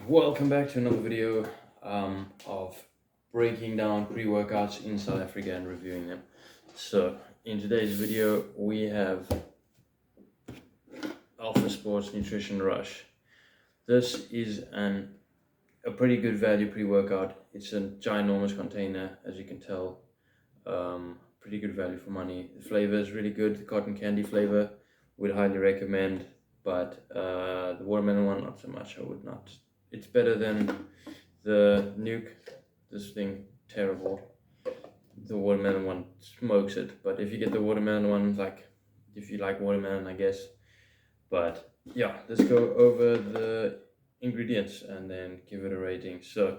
Welcome back to another video of breaking down pre-workouts in South Africa and reviewing them. So in today's video we have Alpha Sports Nutrition Rush. This is a pretty good value pre-workout. It's a ginormous container, as you can tell. Pretty good value for money. The flavor is really good. The cotton candy flavor would highly recommend, but the watermelon one not so much. I would not. It's better than the Nuke. This thing terrible. The watermelon one smokes it, but if you get the watermelon one, like if you like watermelon, I guess. But yeah, let's go over the ingredients and then give it a rating. So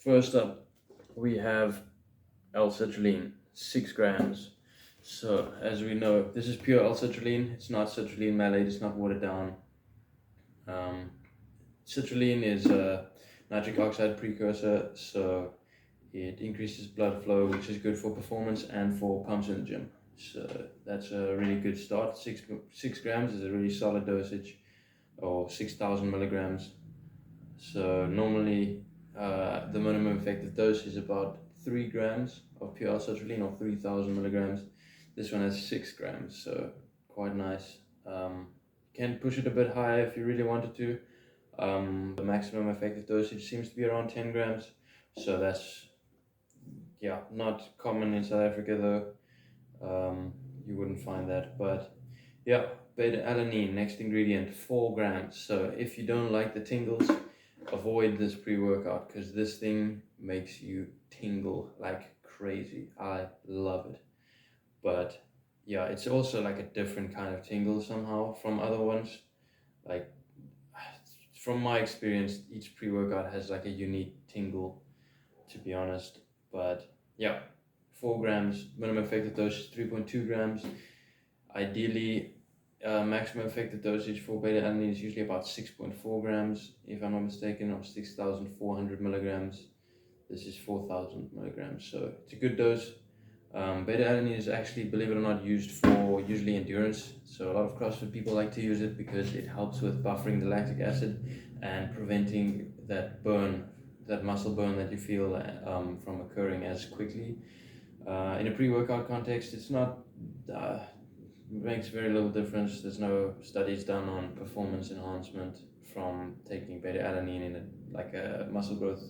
first up we have L-citrulline, 6 grams. So as we know, this is pure L-citrulline. It's not citrulline malate, it's not watered down. Citrulline is a nitric oxide precursor, so it increases blood flow, which is good for performance and for pumps in the gym. So that's a really good start. 6 grams is a really solid dosage, or 6,000 milligrams. So normally the minimum effective dose is about 3 grams of pure L-citrulline, or 3,000 milligrams. This one has 6 grams, so quite nice. Can push it a bit higher if you really wanted to. The maximum effective dosage seems to be around 10 grams, so that's not common in South Africa though. You wouldn't find that, but yeah. Beta-alanine, next ingredient, 4 grams. So if you don't like the tingles, avoid this pre-workout, because this thing makes you tingle like crazy. I love it, but yeah, it's also like a different kind of tingle somehow from other ones. Like, from my experience, each pre-workout has like a unique tingle, to be honest. But yeah, 4 grams, minimum effective dosage 3.2 grams. Ideally, maximum effective dosage for beta-alanine is usually about 6.4 grams, if I'm not mistaken, or 6,400 milligrams. This is 4,000 milligrams, so it's a good dose. Beta-alanine is actually, believe it or not, used for usually endurance. So a lot of CrossFit people like to use it because it helps with buffering the lactic acid and preventing that burn, that muscle burn that you feel from occurring as quickly. In a pre-workout context, it's not, makes very little difference. There's no studies done on performance enhancement from taking beta-alanine in a muscle growth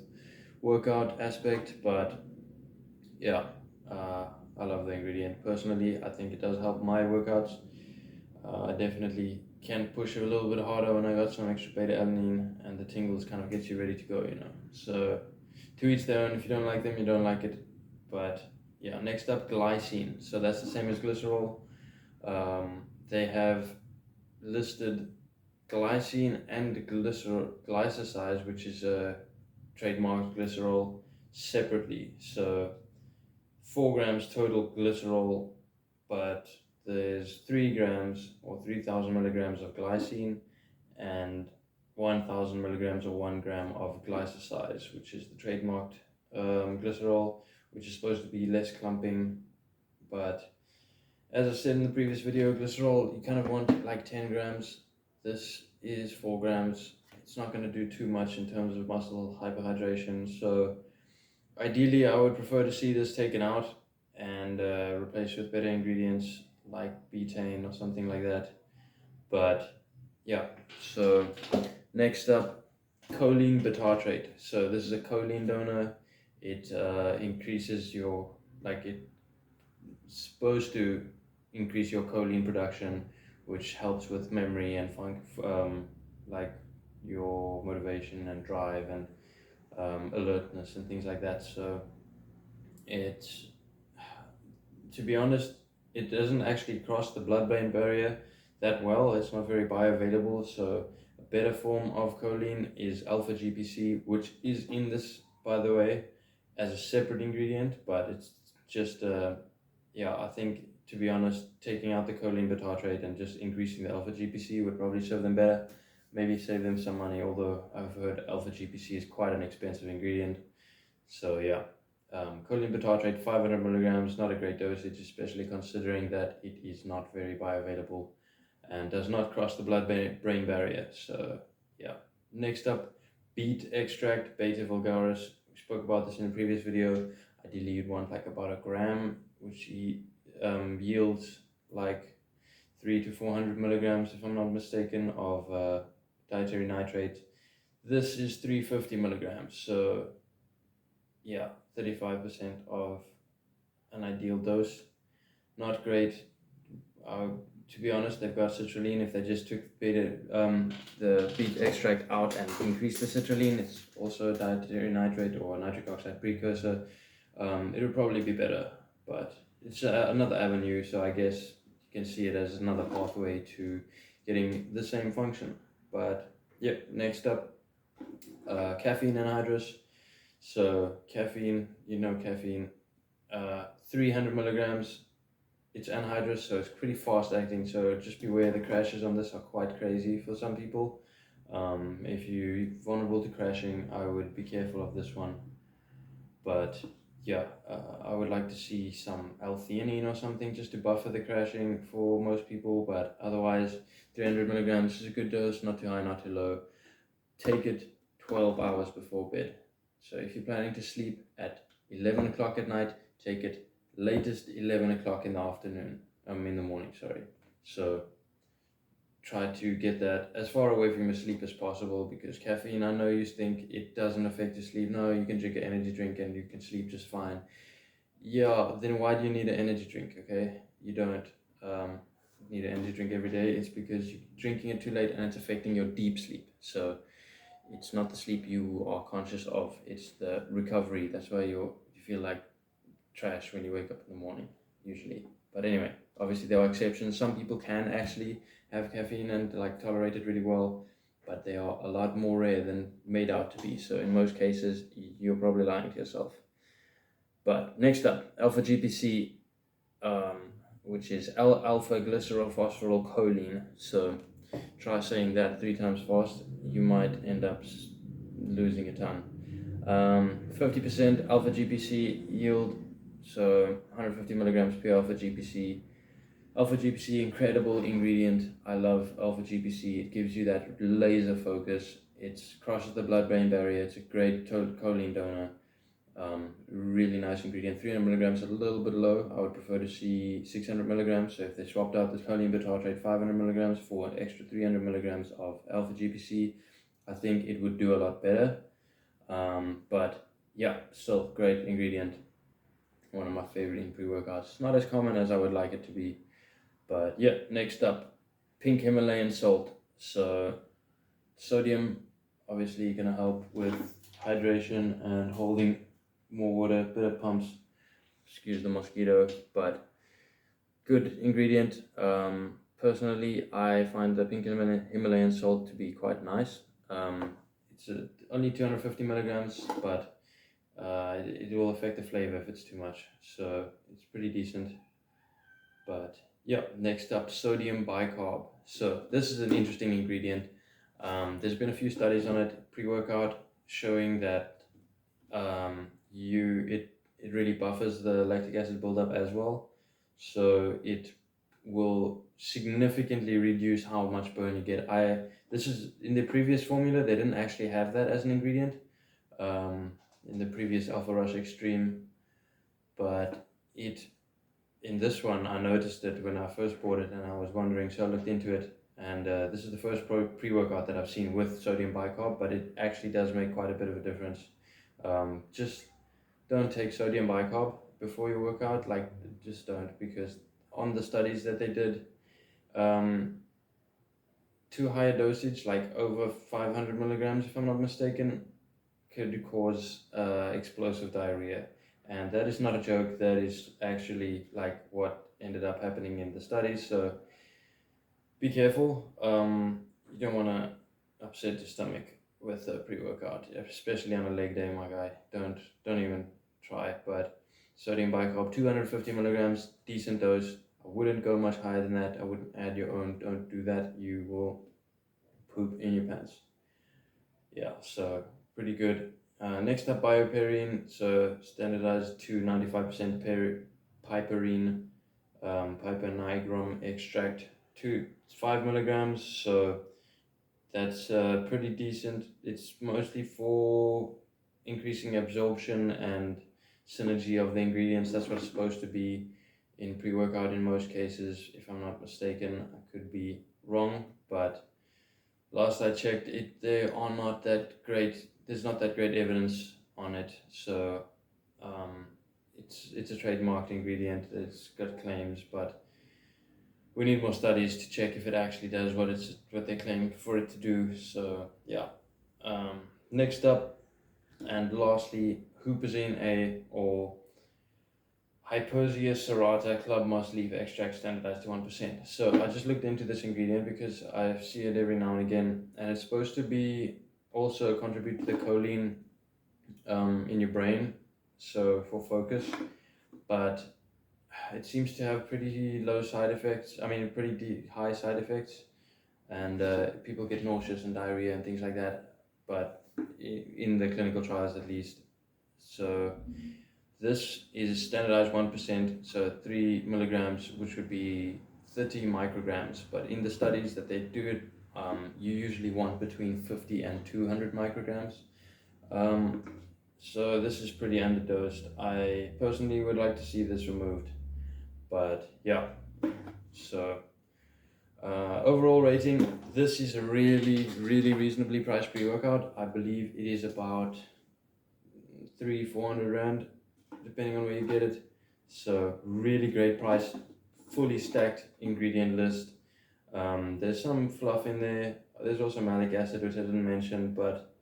workout aspect, but yeah, I love the ingredient. Personally, I think it does help my workouts. I definitely can push a little bit harder when I got some extra beta-alanine, and the tingles kind of gets you ready to go, you know. So to each their own. If you don't like them, you don't like it. But yeah, next up, glycine. So that's the same as glycerol. They have listed glycine and glycosides, which is a trademarked glycerol, separately. So 4 grams total glycerol, but there's 3 grams or 3,000 milligrams of glycine and 1,000 milligrams or 1 gram of glycosides, which is the trademarked glycerol, which is supposed to be less clumping. But as I said in the previous video, glycerol, you kind of want like 10 grams. This is 4 grams. It's not going to do too much in terms of muscle hyperhydration, so ideally I would prefer to see this taken out and replaced with better ingredients like betaine or something like that. But yeah, so next up, choline bitartrate. So this is a choline donor. It increases your, it's supposed to increase your choline production, which helps with memory and like your motivation and drive and alertness and things like that. So it's, to be honest, it doesn't actually cross the blood-brain barrier that well. It's not very bioavailable. So a better form of choline is alpha GPC, which is in this, by the way, as a separate ingredient, but it's just I think, to be honest, taking out the choline bitartrate and just increasing the alpha GPC would probably serve them better. Maybe save them some money, although I've heard alpha GPC is quite an expensive ingredient. So yeah, choline bitartrate 500 milligrams, not a great dosage, especially considering that it is not very bioavailable and does not cross the blood-brain barrier. So yeah, next up, beet extract, Beta vulgaris. We spoke about this in a previous video. Ideally, you'd want like about a gram, which yields like 300 to 400 milligrams, if I'm not mistaken, of dietary nitrate. This is 350 milligrams, so yeah, 35% of an ideal dose. Not great. To be honest, they've got citrulline. If they just took the beet extract out and increased the citrulline, it's also a dietary nitrate or a nitric oxide precursor. It would probably be better, but it's another avenue, so I guess you can see it as another pathway to getting the same function. But yeah, next up, caffeine anhydrous. So caffeine, caffeine, 300 milligrams. It's anhydrous, so it's pretty fast acting, so just beware. The crashes on this are quite crazy for some people. If you're vulnerable to crashing, I would be careful of this one. But yeah, I would like to see some L-theanine or something just to buffer the crashing for most people, but otherwise 300 milligrams is a good dose, not too high, not too low. Take it 12 hours before bed. So if you're planning to sleep at 11 o'clock at night, take it latest 11 o'clock in the afternoon, in the morning, sorry. So try to get that as far away from your sleep as possible, because caffeine, I know you think it doesn't affect your sleep. No, you can drink an energy drink and you can sleep just fine. Yeah, then why do you need an energy drink, okay? You don't need an energy drink every day. It's because you're drinking it too late and it's affecting your deep sleep. So it's not the sleep you are conscious of, it's the recovery. That's why you feel like trash when you wake up in the morning, usually. But anyway, obviously there are exceptions. Some people can actually have caffeine and like tolerate it really well, but they are a lot more rare than made out to be. So in most cases, you're probably lying to yourself. But next up, alpha GPC, which is alpha glycerylphosphorylcholine. So try saying that 3 times fast. You might end up losing a ton. 50% alpha GPC yield, so 150 milligrams per alpha GPC. Alpha GPC, incredible ingredient. I love alpha GPC. It gives you that laser focus. It crosses the blood-brain barrier. It's a great choline donor. Really nice ingredient. 300 milligrams, a little bit low. I would prefer to see 600 milligrams. So if they swapped out the choline bitartrate 500 milligrams for an extra 300 milligrams of alpha GPC, I think it would do a lot better. But yeah, still great ingredient. One of my favorite in pre-workouts. Not as common as I would like it to be. But yeah, next up, pink Himalayan salt. So sodium, obviously gonna help with hydration and holding more water, bit of pumps, excuse the mosquito, but good ingredient. Personally, I find the pink Himalayan salt to be quite nice. It's only 250 milligrams, but it will affect the flavor if it's too much, so it's pretty decent. But yeah, next up, sodium bicarb. So this is an interesting ingredient. There's been a few studies on it pre-workout showing that it really buffers the lactic acid buildup as well, so it will significantly reduce how much burn you get. This is in the previous formula, they didn't actually have that as an ingredient in the previous Alpha Rush Extreme, but in this one I noticed it when I first bought it and I was wondering, so I looked into it, and this is the first pre-workout that I've seen with sodium bicarb, but it actually does make quite a bit of a difference. Just don't take sodium bicarb before your workout, like just don't, because on the studies that they did, too high a dosage, like over 500 milligrams if I'm not mistaken, could cause explosive diarrhea, and that is not a joke. That is actually like what ended up happening in the studies, so be careful. You don't want to upset your stomach with a pre-workout, especially on a leg day, my guy. Don't even try. But sodium bicarb, 250 milligrams, decent dose. I wouldn't go much higher than that. I wouldn't add your own. Don't do that. You will poop in your pants. Yeah, so pretty good. Next up, bioperine. So standardized to 95% piperine, piper nigrum extract. 5 milligrams. So That's pretty decent. It's mostly for increasing absorption and synergy of the ingredients. That's what it's supposed to be in pre-workout in most cases, if I'm not mistaken. I could be wrong, but last I checked, they are not that great. There's not that great evidence on it, so um, it's a trademarked ingredient. It's got claims, but we need more studies to check if it actually does what they claim for it to do. So yeah. Next up and lastly, huperzine A or Hyposia serrata club moss leaf extract standardized to 1%. So I just looked into this ingredient because I see it every now and again, and it's supposed to be also contribute to the choline in your brain, so for focus, but it seems to have pretty low side effects. I mean, pretty high side effects, and people get nauseous and diarrhea and things like that. But in the clinical trials, at least. So this is standardized 1%, so 3 milligrams, which would be 30 micrograms. But in the studies that they do it, you usually want between 50 and 200 micrograms. So this is pretty underdosed. I personally would like to see this removed. But yeah, so overall rating, this is a really reasonably priced pre-workout. I believe it is about 300-400 rand, depending on where you get it. So really great price, fully stacked ingredient list. There's some fluff in there. There's also malic acid, which I didn't mention, but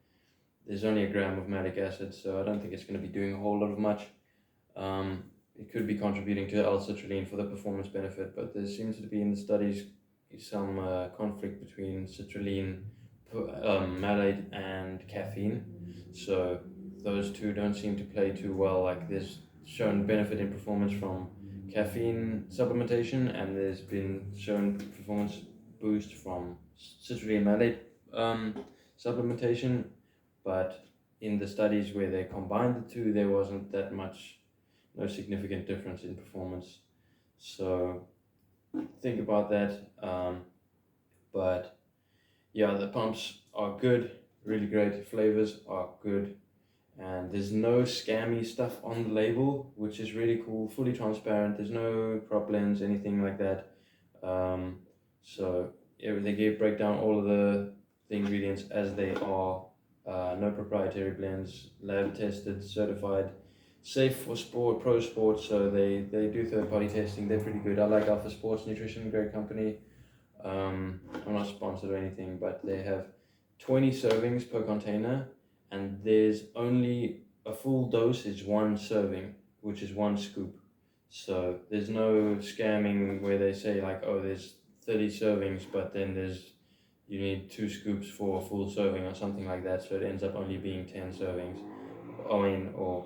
there's only a gram of malic acid, so I don't think it's going to be doing a whole lot of much. It could be contributing to L-citrulline for the performance benefit, but there seems to be in the studies some conflict between citrulline, malate, and caffeine. So those two don't seem to play too well. Like there's shown benefit in performance from caffeine supplementation, and there's been shown performance boost from citrulline malate supplementation, but in the studies where they combined the two, there wasn't that much, no significant difference in performance. So think about that. But yeah, the pumps are good, really great. Flavors are good, and there's no scammy stuff on the label, which is really cool. Fully transparent. There's no prop blends, anything like that. So they break down all of the ingredients as they are. No proprietary blends, lab tested, certified, safe for sport, pro sports. So they do third party testing. They're pretty good. I like Alpha Sports Nutrition, great company. I'm not sponsored or anything, but they have 20 servings per container, and there's only a full dosage, one serving, which is one scoop. So there's no scamming where they say like, oh, there's 30 servings, but then you need 2 scoops for a full serving or something like that. So it ends up only being 10 servings, or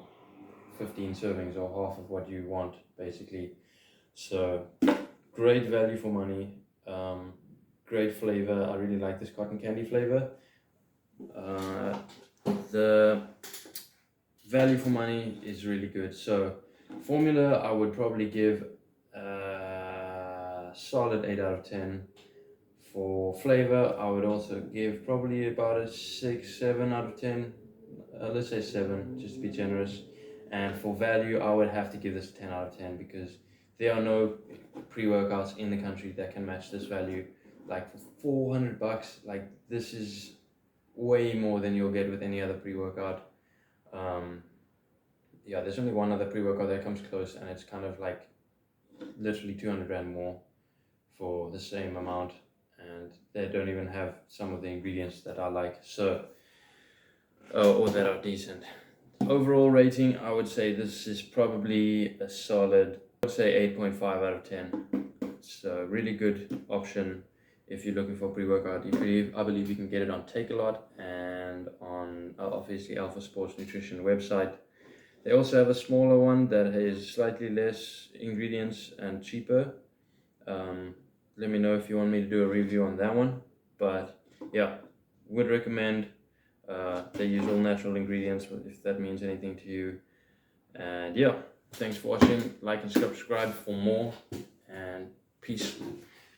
15 servings, or half of what you want, basically. So great value for money. Great flavor. I really like this cotton candy flavor. The value for money is really good. So formula, I would probably give a solid 8 out of 10. For flavor, I would also give probably about a 6, 7 out of 10. Let's say 7, just to be generous. And for value, I would have to give this a 10 out of 10 because there are no pre-workouts in the country that can match this value. Like for $400, like this is way more than you'll get with any other pre-workout. Yeah, there's only one other pre-workout that comes close, and it's kind of like literally 200 rand more for the same amount, and they don't even have some of the ingredients that I like, so or that are decent. Overall rating, I would say this is probably a solid, I would say 8.5 out of 10. It's a really good option if you're looking for pre-workout. I believe you can get it on Take-A-Lot and on obviously Alpha Sports Nutrition website. They also have a smaller one that has slightly less ingredients and cheaper. Let me know if you want me to do a review on that one. But yeah, would recommend. They use all natural ingredients, if that means anything to you. And yeah, thanks for watching. Like and subscribe for more, and peace.